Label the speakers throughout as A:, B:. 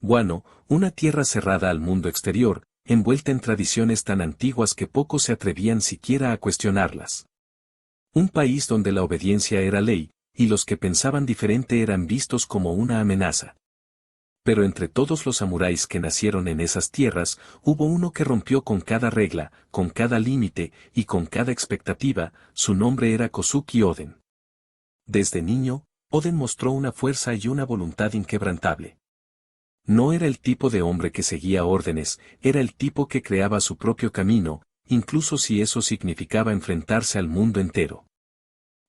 A: Guano, una tierra cerrada al mundo exterior, envuelta en tradiciones tan antiguas que pocos se atrevían siquiera a cuestionarlas. Un país donde la obediencia era ley, y los que pensaban diferente eran vistos como una amenaza. Pero entre todos los samuráis que nacieron en esas tierras, hubo uno que rompió con cada regla, con cada límite, y con cada expectativa. Su nombre era Kosuke Oden. Desde niño, Oden mostró una fuerza y una voluntad inquebrantable. No era el tipo de hombre que seguía órdenes, era el tipo que creaba su propio camino, incluso si eso significaba enfrentarse al mundo entero.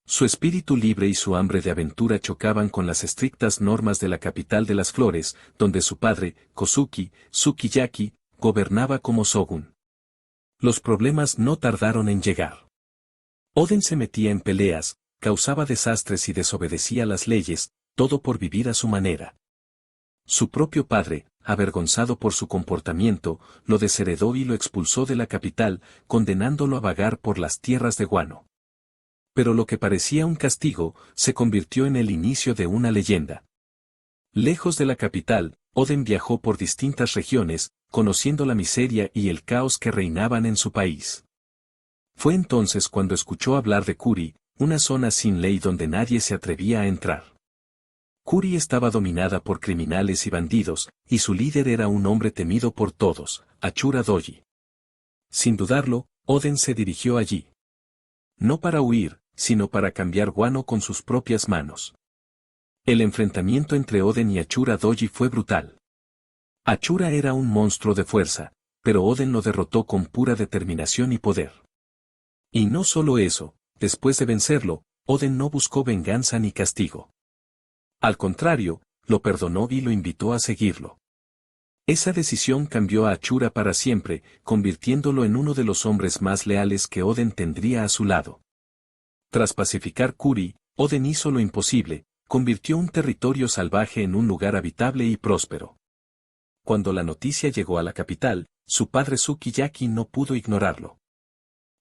A: Su espíritu libre y su hambre de aventura chocaban con las estrictas normas de la capital de las flores, donde su padre, Kosuke Sukiyaki, gobernaba como shogun. Los problemas no tardaron en llegar. Oden se metía en peleas, causaba desastres y desobedecía las leyes, todo por vivir a su manera. Su propio padre, avergonzado por su comportamiento, lo desheredó y lo expulsó de la capital, condenándolo a vagar por las tierras de Guano. Pero lo que parecía un castigo, se convirtió en el inicio de una leyenda. Lejos de la capital, Oden viajó por distintas regiones, conociendo la miseria y el caos que reinaban en su país. Fue entonces cuando escuchó hablar de Kuri, una zona sin ley donde nadie se atrevía a entrar. Kuri estaba dominada por criminales y bandidos, y su líder era un hombre temido por todos, Achura Doji. Sin dudarlo, Oden se dirigió allí. No para huir, sino para cambiar Guano con sus propias manos. El enfrentamiento entre Oden y Achura Doji fue brutal. Achura era un monstruo de fuerza, pero Oden lo derrotó con pura determinación y poder. Y no solo eso, después de vencerlo, Oden no buscó venganza ni castigo. Al contrario, lo perdonó y lo invitó a seguirlo. Esa decisión cambió a Achura para siempre, convirtiéndolo en uno de los hombres más leales que Oden tendría a su lado. Tras pacificar Kuri, Oden hizo lo imposible, convirtió un territorio salvaje en un lugar habitable y próspero. Cuando la noticia llegó a la capital, su padre Sukiyaki no pudo ignorarlo.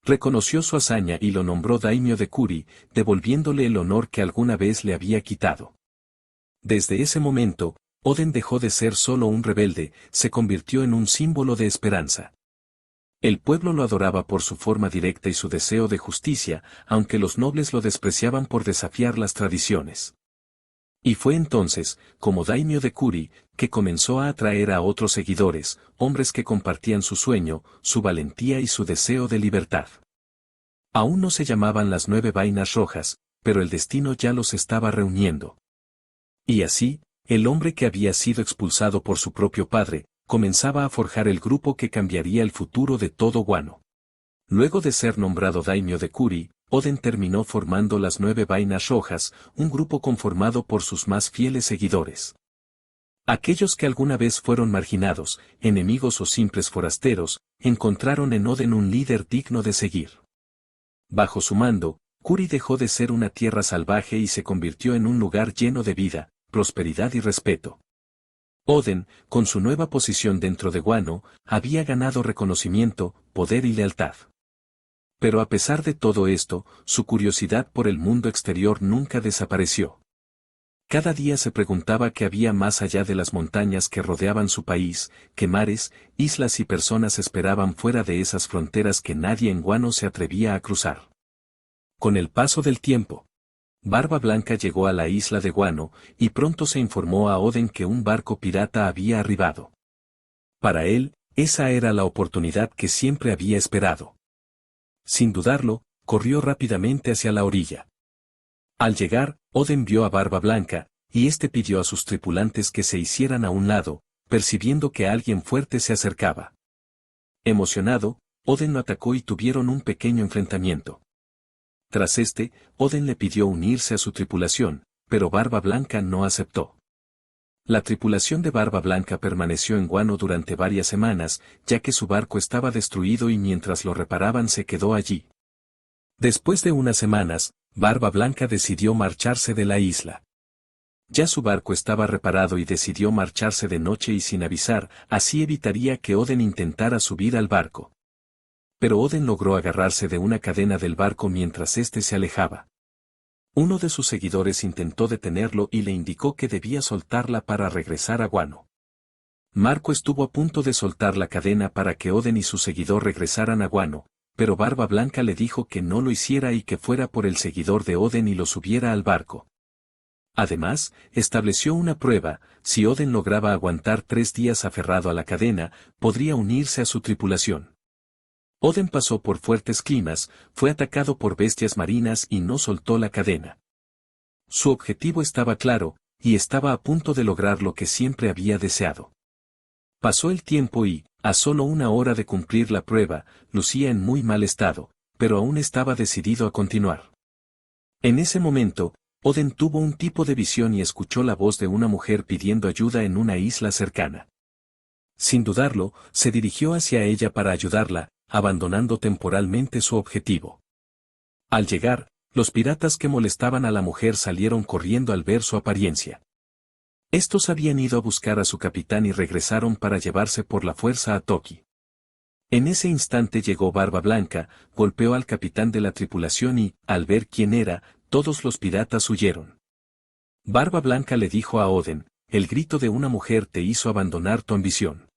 A: Reconoció su hazaña y lo nombró daimyo de Kuri, devolviéndole el honor que alguna vez le había quitado. Desde ese momento, Oden dejó de ser solo un rebelde, se convirtió en un símbolo de esperanza. El pueblo lo adoraba por su forma directa y su deseo de justicia, aunque los nobles lo despreciaban por desafiar las tradiciones. Y fue entonces, como daimyo de Kuri, que comenzó a atraer a otros seguidores, hombres que compartían su sueño, su valentía y su deseo de libertad. Aún no se llamaban las 9 vainas rojas, pero el destino ya los estaba reuniendo. Y así, el hombre que había sido expulsado por su propio padre, comenzaba a forjar el grupo que cambiaría el futuro de todo Guano. Luego de ser nombrado daimyo de Kuri, Oden terminó formando las 9 vainas rojas, un grupo conformado por sus más fieles seguidores. Aquellos que alguna vez fueron marginados, enemigos o simples forasteros, encontraron en Oden un líder digno de seguir. Bajo su mando, Kuri dejó de ser una tierra salvaje y se convirtió en un lugar lleno de vida, prosperidad y respeto. Oden, con su nueva posición dentro de Guano, había ganado reconocimiento, poder y lealtad. Pero a pesar de todo esto, su curiosidad por el mundo exterior nunca desapareció. Cada día se preguntaba qué había más allá de las montañas que rodeaban su país, qué mares, islas y personas esperaban fuera de esas fronteras que nadie en Guano se atrevía a cruzar. Con el paso del tiempo, Barba Blanca llegó a la isla de Guano, y pronto se informó a Oden que un barco pirata había arribado. Para él, esa era la oportunidad que siempre había esperado. Sin dudarlo, corrió rápidamente hacia la orilla. Al llegar, Oden vio a Barba Blanca, y éste pidió a sus tripulantes que se hicieran a un lado, percibiendo que alguien fuerte se acercaba. Emocionado, Oden lo atacó y tuvieron un pequeño enfrentamiento. Tras Oden le pidió unirse a su tripulación, pero Barba Blanca no aceptó. La tripulación de Barba Blanca permaneció en Guano durante varias semanas, ya que su barco estaba destruido y mientras lo reparaban se quedó allí. Después de unas semanas, Barba Blanca decidió marcharse de la isla. Ya su barco estaba reparado y decidió marcharse de noche y sin avisar, así evitaría que Oden intentara subir al barco. Pero Oden logró agarrarse de una cadena del barco mientras éste se alejaba. Uno de sus seguidores intentó detenerlo y le indicó que debía soltarla para regresar a Guano. Marco estuvo a punto de soltar la cadena para que Oden y su seguidor regresaran a Wano, pero Barba Blanca le dijo que no lo hiciera y que fuera por el seguidor de Oden y lo subiera al barco. Además, estableció una prueba: si Oden lograba aguantar 3 días aferrado a la cadena, podría unirse a su tripulación. Oden pasó por fuertes climas, fue atacado por bestias marinas y no soltó la cadena. Su objetivo estaba claro, y estaba a punto de lograr lo que siempre había deseado. Pasó el tiempo y, a solo 1 hora de cumplir la prueba, lucía en muy mal estado, pero aún estaba decidido a continuar. En ese momento, Oden tuvo un tipo de visión y escuchó la voz de una mujer pidiendo ayuda en una isla cercana. Sin dudarlo, se dirigió hacia ella para ayudarla, abandonando temporalmente su objetivo. Al llegar, los piratas que molestaban a la mujer salieron corriendo al ver su apariencia. Estos habían ido a buscar a su capitán y regresaron para llevarse por la fuerza a Toki. En ese instante llegó Barba Blanca, golpeó al capitán de la tripulación y, al ver quién era, todos los piratas huyeron. Barba Blanca le dijo a Oden: el grito de una mujer te hizo abandonar tu ambición.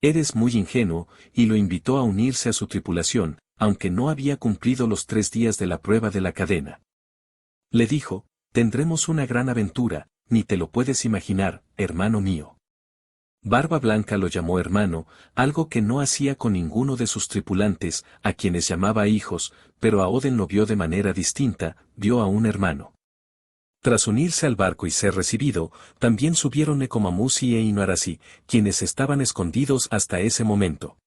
A: Eres muy ingenuo, y lo invitó a unirse a su tripulación, aunque no había cumplido los 3 días de la prueba de la cadena. Le dijo: tendremos una gran aventura, ni te lo puedes imaginar, hermano mío. Barba Blanca lo llamó hermano, algo que no hacía con ninguno de sus tripulantes, a quienes llamaba hijos, pero a Oden lo vio de manera distinta, vio a un hermano. Tras unirse al barco y ser recibido, también subieron Nekomamushi e Inuarashi, quienes estaban escondidos hasta ese momento.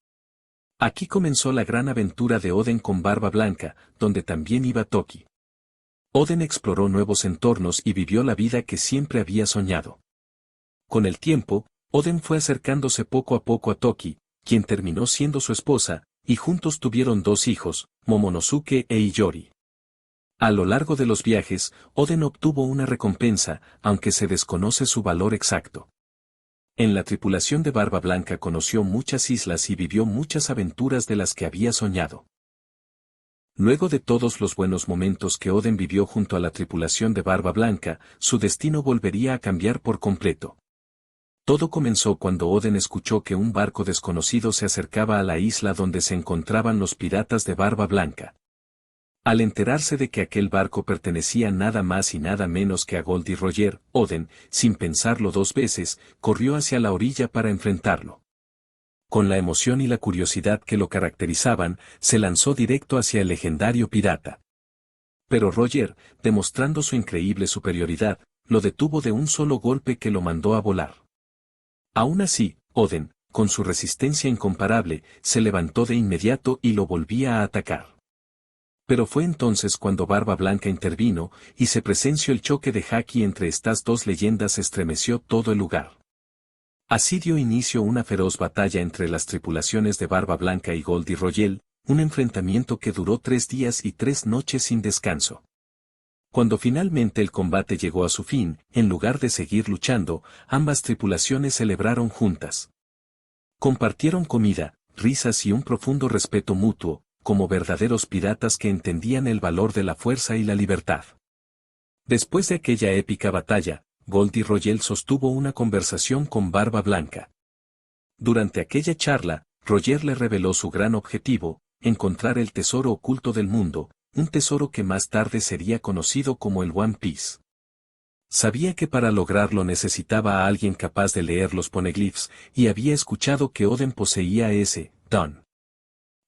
A: Aquí comenzó la gran aventura de Oden con Barba Blanca, donde también iba Toki. Oden exploró nuevos entornos y vivió la vida que siempre había soñado. Con el tiempo, Oden fue acercándose poco a poco a Toki, quien terminó siendo su esposa, y juntos tuvieron 2 hijos, Momonosuke e Iyori. A lo largo de los viajes, Oden obtuvo una recompensa, aunque se desconoce su valor exacto. En la tripulación de Barba Blanca conoció muchas islas y vivió muchas aventuras de las que había soñado. Luego de todos los buenos momentos que Oden vivió junto a la tripulación de Barba Blanca, su destino volvería a cambiar por completo. Todo comenzó cuando Oden escuchó que un barco desconocido se acercaba a la isla donde se encontraban los piratas de Barba Blanca. Al enterarse de que aquel barco pertenecía nada más y nada menos que a Goldie Roger, Oden, sin pensarlo 2 veces, corrió hacia la orilla para enfrentarlo. Con la emoción y la curiosidad que lo caracterizaban, se lanzó directo hacia el legendario pirata. Pero Roger, demostrando su increíble superioridad, lo detuvo de un solo golpe que lo mandó a volar. Aún así, Oden, con su resistencia incomparable, se levantó de inmediato y lo volvía a atacar. Pero fue entonces cuando Barba Blanca intervino, y se presenció el choque de haki entre estas 2 leyendas. Estremeció todo el lugar. Así dio inicio una feroz batalla entre las tripulaciones de Barba Blanca y Goldie Roger, un enfrentamiento que duró 3 días y 3 noches sin descanso. Cuando finalmente el combate llegó a su fin, en lugar de seguir luchando, ambas tripulaciones celebraron juntas. Compartieron comida, risas y un profundo respeto mutuo, como verdaderos piratas que entendían el valor de la fuerza y la libertad. Después de aquella épica batalla, Goldie Roger sostuvo una conversación con Barba Blanca. Durante aquella charla, Roger le reveló su gran objetivo: encontrar el tesoro oculto del mundo, un tesoro que más tarde sería conocido como el One Piece. Sabía que para lograrlo necesitaba a alguien capaz de leer los poneglyphs, y había escuchado que Oden poseía ese don.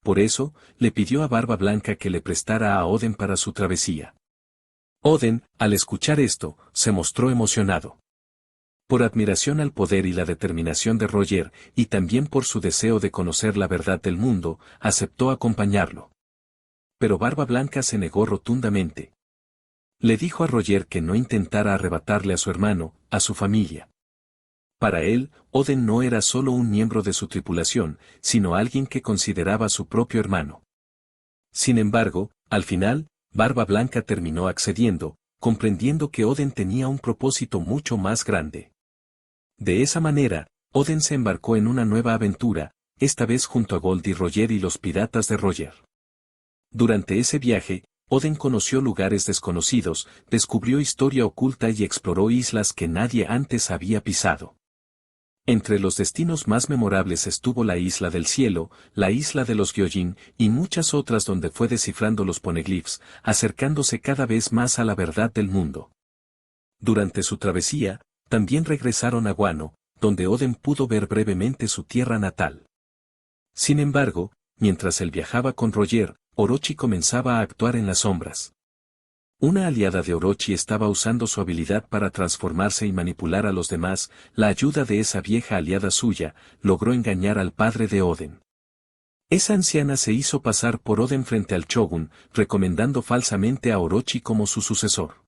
A: Por eso, le pidió a Barba Blanca que le prestara a Oden para su travesía. Oden, al escuchar esto, se mostró emocionado. Por admiración al poder y la determinación de Roger, y también por su deseo de conocer la verdad del mundo, aceptó acompañarlo. Pero Barba Blanca se negó rotundamente. Le dijo a Roger que no intentara arrebatarle a su hermano, a su familia. Para él, Oden no era solo un miembro de su tripulación, sino alguien que consideraba su propio hermano. Sin embargo, al final, Barba Blanca terminó accediendo, comprendiendo que Oden tenía un propósito mucho más grande. De esa manera, Oden se embarcó en una nueva aventura, esta vez junto a Goldie Roger y los piratas de Roger. Durante ese viaje, Oden conoció lugares desconocidos, descubrió historia oculta y exploró islas que nadie antes había pisado. Entre los destinos más memorables estuvo la Isla del Cielo, la Isla de los Gyojin y muchas otras donde fue descifrando los poneglyphs, acercándose cada vez más a la verdad del mundo. Durante su travesía, también regresaron a Wano, donde Oden pudo ver brevemente su tierra natal. Sin embargo, mientras él viajaba con Roger, Orochi comenzaba a actuar en las sombras. Una aliada de Orochi estaba usando su habilidad para transformarse y manipular a los demás. La ayuda de esa vieja aliada suya logró engañar al padre de Oden. Esa anciana se hizo pasar por Oden frente al Shogun, recomendando falsamente a Orochi como su sucesor.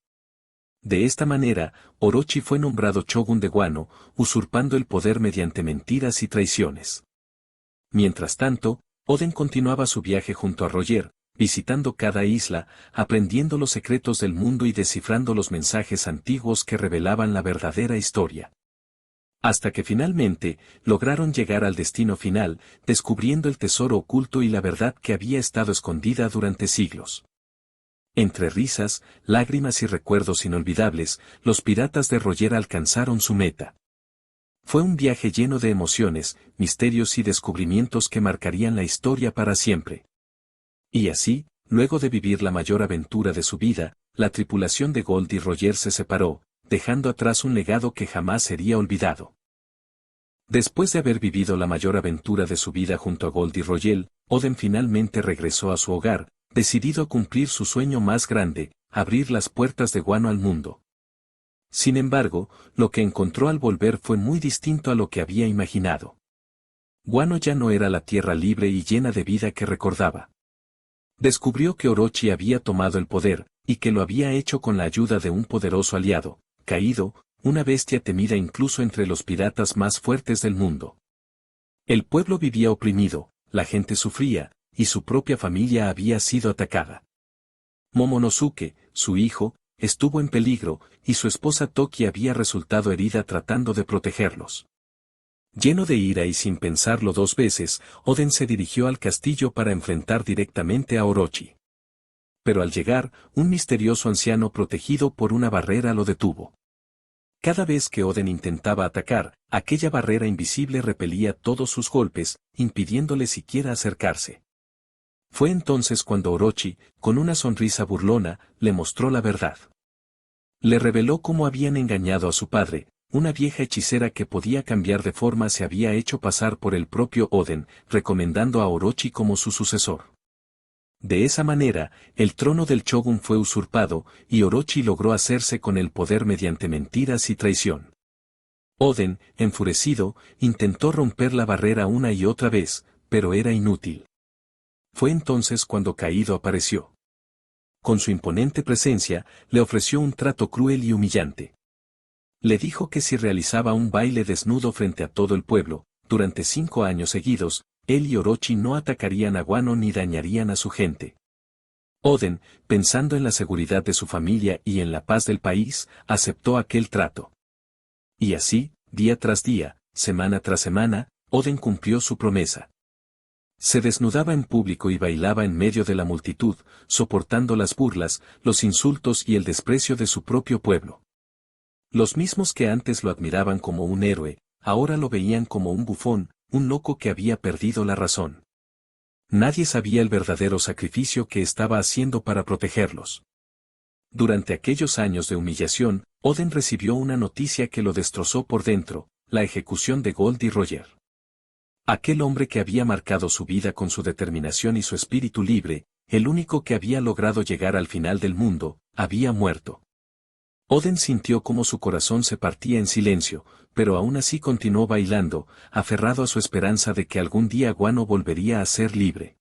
A: De esta manera, Orochi fue nombrado Shogun de Wano, usurpando el poder mediante mentiras y traiciones. Mientras tanto, Oden continuaba su viaje junto a Roger, visitando cada isla, aprendiendo los secretos del mundo y descifrando los mensajes antiguos que revelaban la verdadera historia. Hasta que finalmente, lograron llegar al destino final, descubriendo el tesoro oculto y la verdad que había estado escondida durante siglos. Entre risas, lágrimas y recuerdos inolvidables, los piratas de Roger alcanzaron su meta. Fue un viaje lleno de emociones, misterios y descubrimientos que marcarían la historia para siempre. Y así, luego de vivir la mayor aventura de su vida, la tripulación de Gold y Roger se separó, dejando atrás un legado que jamás sería olvidado. Después de haber vivido la mayor aventura de su vida junto a Gold y Roger, Oden finalmente regresó a su hogar, decidido a cumplir su sueño más grande, abrir las puertas de Wano al mundo. Sin embargo, lo que encontró al volver fue muy distinto a lo que había imaginado. Wano ya no era la tierra libre y llena de vida que recordaba. Descubrió que Orochi había tomado el poder, y que lo había hecho con la ayuda de un poderoso aliado, Kaido, una bestia temida incluso entre los piratas más fuertes del mundo. El pueblo vivía oprimido, la gente sufría, y su propia familia había sido atacada. Momonosuke, su hijo, estuvo en peligro, y su esposa Toki había resultado herida tratando de protegerlos. Lleno de ira y sin pensarlo dos veces, Oden se dirigió al castillo para enfrentar directamente a Orochi. Pero al llegar, un misterioso anciano protegido por una barrera lo detuvo. Cada vez que Oden intentaba atacar, aquella barrera invisible repelía todos sus golpes, impidiéndole siquiera acercarse. Fue entonces cuando Orochi, con una sonrisa burlona, le mostró la verdad. Le reveló cómo habían engañado a su padre. Una vieja hechicera que podía cambiar de forma se había hecho pasar por el propio Oden, recomendando a Orochi como su sucesor. De esa manera, el trono del Shogun fue usurpado, y Orochi logró hacerse con el poder mediante mentiras y traición. Oden, enfurecido, intentó romper la barrera una y otra vez, pero era inútil. Fue entonces cuando Kaido apareció. Con su imponente presencia, le ofreció un trato cruel y humillante. Le dijo que si realizaba un baile desnudo frente a todo el pueblo, durante 5 años seguidos, él y Orochi no atacarían a Wano ni dañarían a su gente. Oden, pensando en la seguridad de su familia y en la paz del país, aceptó aquel trato. Y así, día tras día, semana tras semana, Oden cumplió su promesa. Se desnudaba en público y bailaba en medio de la multitud, soportando las burlas, los insultos y el desprecio de su propio pueblo. Los mismos que antes lo admiraban como un héroe, ahora lo veían como un bufón, un loco que había perdido la razón. Nadie sabía el verdadero sacrificio que estaba haciendo para protegerlos. Durante aquellos años de humillación, Oden recibió una noticia que lo destrozó por dentro, la ejecución de Gold y Roger. Aquel hombre que había marcado su vida con su determinación y su espíritu libre, el único que había logrado llegar al final del mundo, había muerto. Oden sintió cómo su corazón se partía en silencio, pero aún así continuó bailando, aferrado a su esperanza de que algún día Wano volvería a ser libre.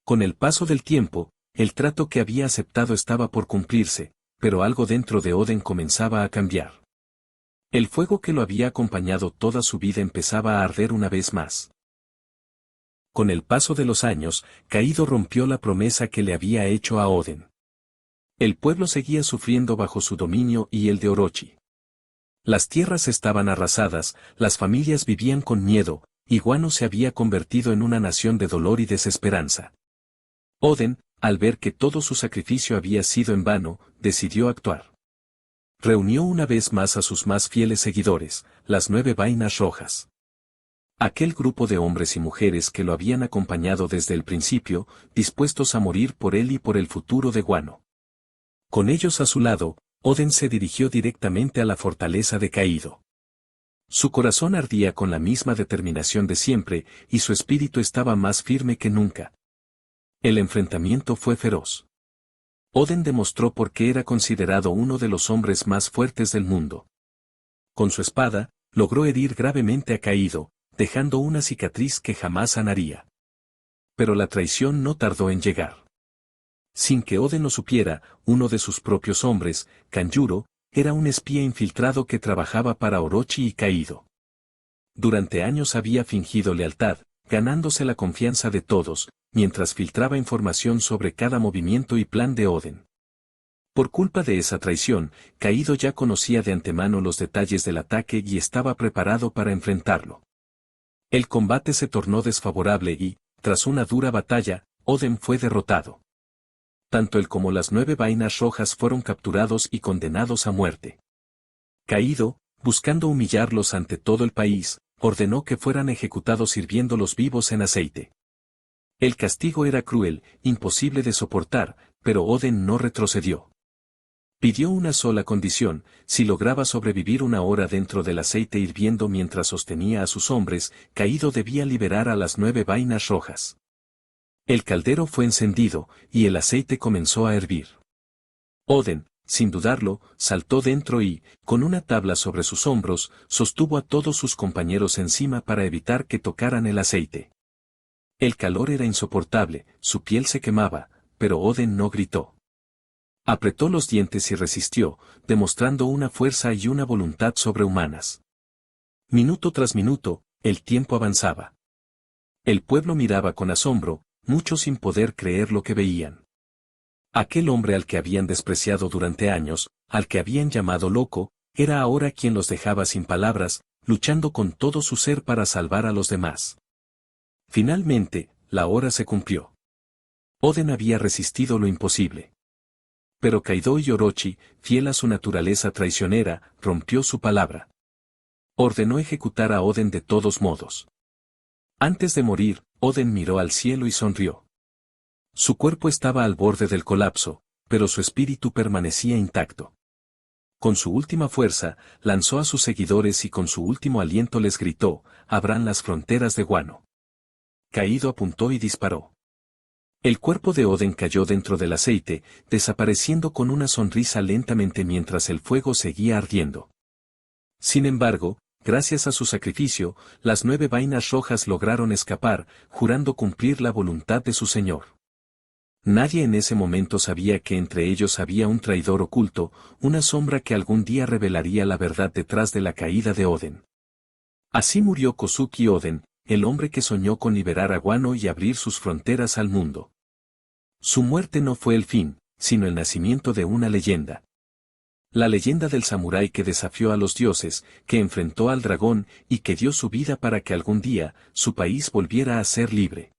A: Con el paso del tiempo, el trato que había aceptado estaba por cumplirse, pero algo dentro de Oden comenzaba a cambiar. El fuego que lo había acompañado toda su vida empezaba a arder una vez más. Con el paso de los años, Kaido rompió la promesa que le había hecho a Oden. El pueblo seguía sufriendo bajo su dominio y el de Orochi. Las tierras estaban arrasadas, las familias vivían con miedo, y Wano se había convertido en una nación de dolor y desesperanza. Oden, al ver que todo su sacrificio había sido en vano, decidió actuar. Reunió una vez más a sus más fieles seguidores, las 9 vainas rojas. Aquel grupo de hombres y mujeres que lo habían acompañado desde el principio, dispuestos a morir por él y por el futuro de Wano. Con ellos a su lado, Oden se dirigió directamente a la fortaleza de Kaido. Su corazón ardía con la misma determinación de siempre, y su espíritu estaba más firme que nunca. El enfrentamiento fue feroz. Oden demostró por qué era considerado uno de los hombres más fuertes del mundo. Con su espada, logró herir gravemente a Kaido, dejando una cicatriz que jamás sanaría. Pero la traición no tardó en llegar. Sin que Oden lo supiera, uno de sus propios hombres, Kanjuro, era un espía infiltrado que trabajaba para Orochi y Kaido. Durante años había fingido lealtad, ganándose la confianza de todos, mientras filtraba información sobre cada movimiento y plan de Oden. Por culpa de esa traición, Kaido ya conocía de antemano los detalles del ataque y estaba preparado para enfrentarlo. El combate se tornó desfavorable y, tras una dura batalla, Oden fue derrotado. Tanto él como las 9 vainas rojas fueron capturados y condenados a muerte. Kaido, buscando humillarlos ante todo el país, ordenó que fueran ejecutados hirviéndolos vivos en aceite. El castigo era cruel, imposible de soportar, pero Oden no retrocedió. Pidió una sola condición: si lograba sobrevivir una hora dentro del aceite hirviendo mientras sostenía a sus hombres, Kaido debía liberar a las 9 vainas rojas. El caldero fue encendido, y el aceite comenzó a hervir. Oden, sin dudarlo, saltó dentro y, con una tabla sobre sus hombros, sostuvo a todos sus compañeros encima para evitar que tocaran el aceite. El calor era insoportable, su piel se quemaba, pero Oden no gritó. Apretó los dientes y resistió, demostrando una fuerza y una voluntad sobrehumanas. Minuto tras minuto, el tiempo avanzaba. El pueblo miraba con asombro, muchos sin poder creer lo que veían. Aquel hombre al que habían despreciado durante años, al que habían llamado loco, era ahora quien los dejaba sin palabras, luchando con todo su ser para salvar a los demás. Finalmente, la hora se cumplió. Oden había resistido lo imposible. Pero Kaido y Orochi, fiel a su naturaleza traicionera, rompió su palabra. Ordenó ejecutar a Oden de todos modos. Antes de morir, Oden miró al cielo y sonrió. Su cuerpo estaba al borde del colapso, pero su espíritu permanecía intacto. Con su última fuerza, lanzó a sus seguidores y con su último aliento les gritó: «Abran las fronteras de Wano». Kaido apuntó y disparó. El cuerpo de Oden cayó dentro del aceite, desapareciendo con una sonrisa lentamente mientras el fuego seguía ardiendo. Sin embargo, gracias a su sacrificio, las 9 vainas rojas lograron escapar, jurando cumplir la voluntad de su señor. Nadie en ese momento sabía que entre ellos había un traidor oculto, una sombra que algún día revelaría la verdad detrás de la caída de Oden. Así murió Kozuki Oden, el hombre que soñó con liberar a Wano y abrir sus fronteras al mundo. Su muerte no fue el fin, sino el nacimiento de una leyenda. La leyenda del samurái que desafió a los dioses, que enfrentó al dragón y que dio su vida para que algún día su país volviera a ser libre.